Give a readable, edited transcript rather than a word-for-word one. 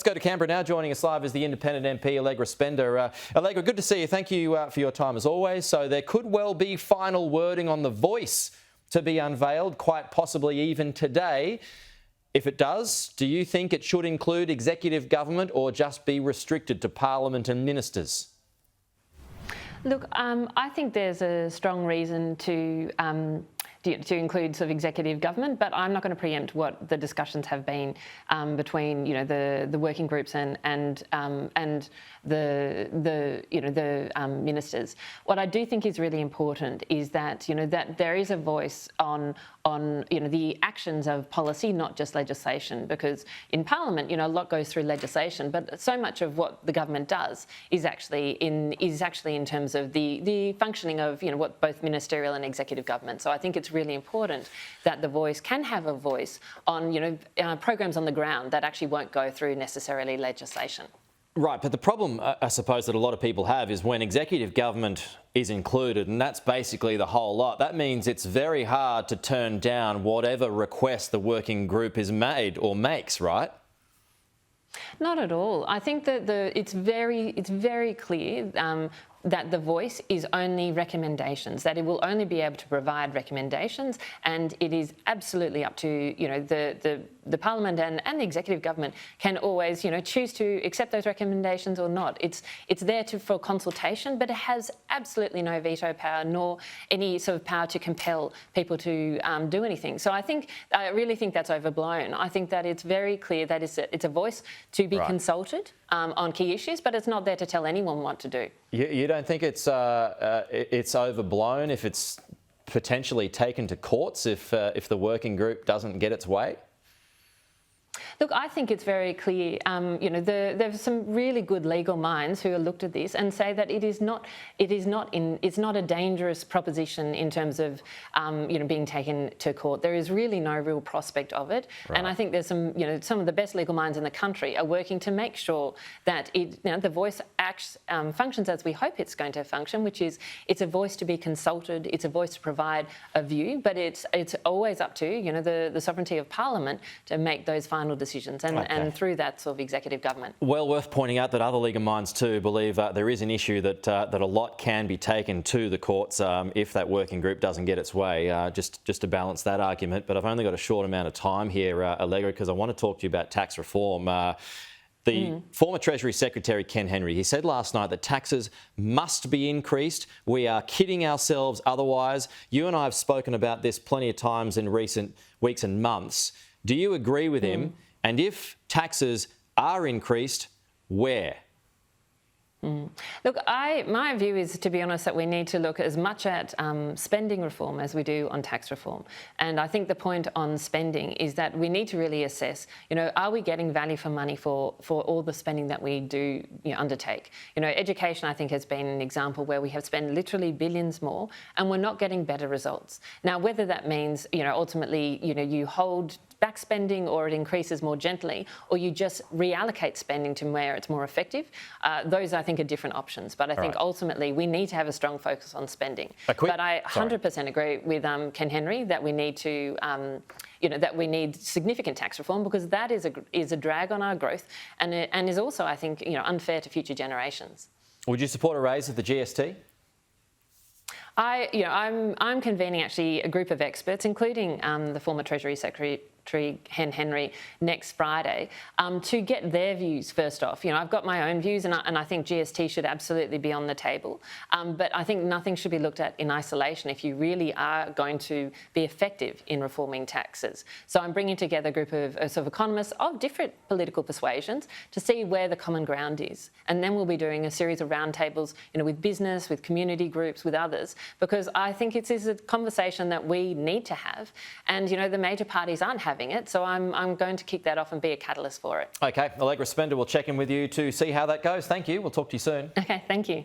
Let's go to Canberra now. Joining us live is the independent MP Allegra Spender. Allegra, good to see you. Thank you for your time as always. So there could well be final wording on the voice to be unveiled, quite possibly even today. If it does, do you think it should include executive government or just be restricted to Parliament and ministers? Look, I think there's a strong reason to include sort of executive government, but I'm not going to preempt what the discussions have been between the working groups and the ministers. What I do think is really important is that that there is a voice on the actions of policy, not just legislation, because in Parliament a lot goes through legislation, but so much of what the government does is actually in terms of the functioning of what both ministerial and executive government. So I think it's really important that the voice can have a voice on programs on the ground that actually won't go through necessarily legislation. Right, but the problem, I suppose, that a lot of people have is when executive government is included, and that's basically the whole lot, that means it's very hard to turn down whatever request the working group is made or makes, right? Not at all. I think that it's very clear that the voice is only recommendations, that it will only be able to provide recommendations, and it is absolutely up to the Parliament and the executive government can always choose to accept those recommendations or not. It's there for consultation, but it has absolutely no veto power nor any sort of power to compel people to do anything. So I really think that's overblown. I think that it's very clear that it's a voice to be consulted on key issues, but it's not there to tell anyone what to do. You don't think it's overblown if it's potentially taken to courts if the working group doesn't get its way? Look, I think it's very clear. There's some really good legal minds who have looked at this and say that it's not a dangerous proposition in terms of being taken to court. There is really no real prospect of it, and I think there's some of the best legal minds in the country are working to make sure that the voice functions as we hope it's going to function, which is it's a voice to be consulted, it's a voice to provide a view, but it's always up to the sovereignty of Parliament to make those final decisions, and through that sort of executive government. Well worth pointing out that other legal minds too believe there is an issue that a lot can be taken to the courts if that working group doesn't get its way, just to balance that argument. But I've only got a short amount of time here, Allegra, because I want to talk to you about tax reform. The former Treasury Secretary, Ken Henry, he said last night that taxes must be increased. We are kidding ourselves otherwise. You and I have spoken about this plenty of times in recent weeks and months. Do you agree with him? And if taxes are increased, where? Look, my view is, to be honest, that we need to look as much at spending reform as we do on tax reform. And I think the point on spending is that we need to really assess, are we getting value for money for all the spending that we do undertake? Education, I think, has been an example where we have spent literally billions more and we're not getting better results. Now, whether that means, ultimately, you hold back spending or it increases more gently, or you just reallocate spending to where it's more effective, those I think are different options. But I think ultimately we need to have a strong focus on spending. But I 100% agree with Ken Henry that we need to, that we need significant tax reform, because that is a drag on our growth and is also, I think, unfair to future generations. Would you support a raise of the GST? I'm convening actually a group of experts, including the former Treasury Secretary Ken Henry, next Friday, to get their views first off. I've got my own views, and I think GST should absolutely be on the table. But I think nothing should be looked at in isolation if you really are going to be effective in reforming taxes. So I'm bringing together a group of sort of economists of different political persuasions to see where the common ground is. And then we'll be doing a series of roundtables, with business, with community groups, with others, because I think it is a conversation that we need to have. And, the major parties aren't having it, so I'm going to kick that off and be a catalyst for it. Okay, Allegra Spender, we'll check in with you to see how that goes. Thank you. We'll talk to you soon. Okay, thank you.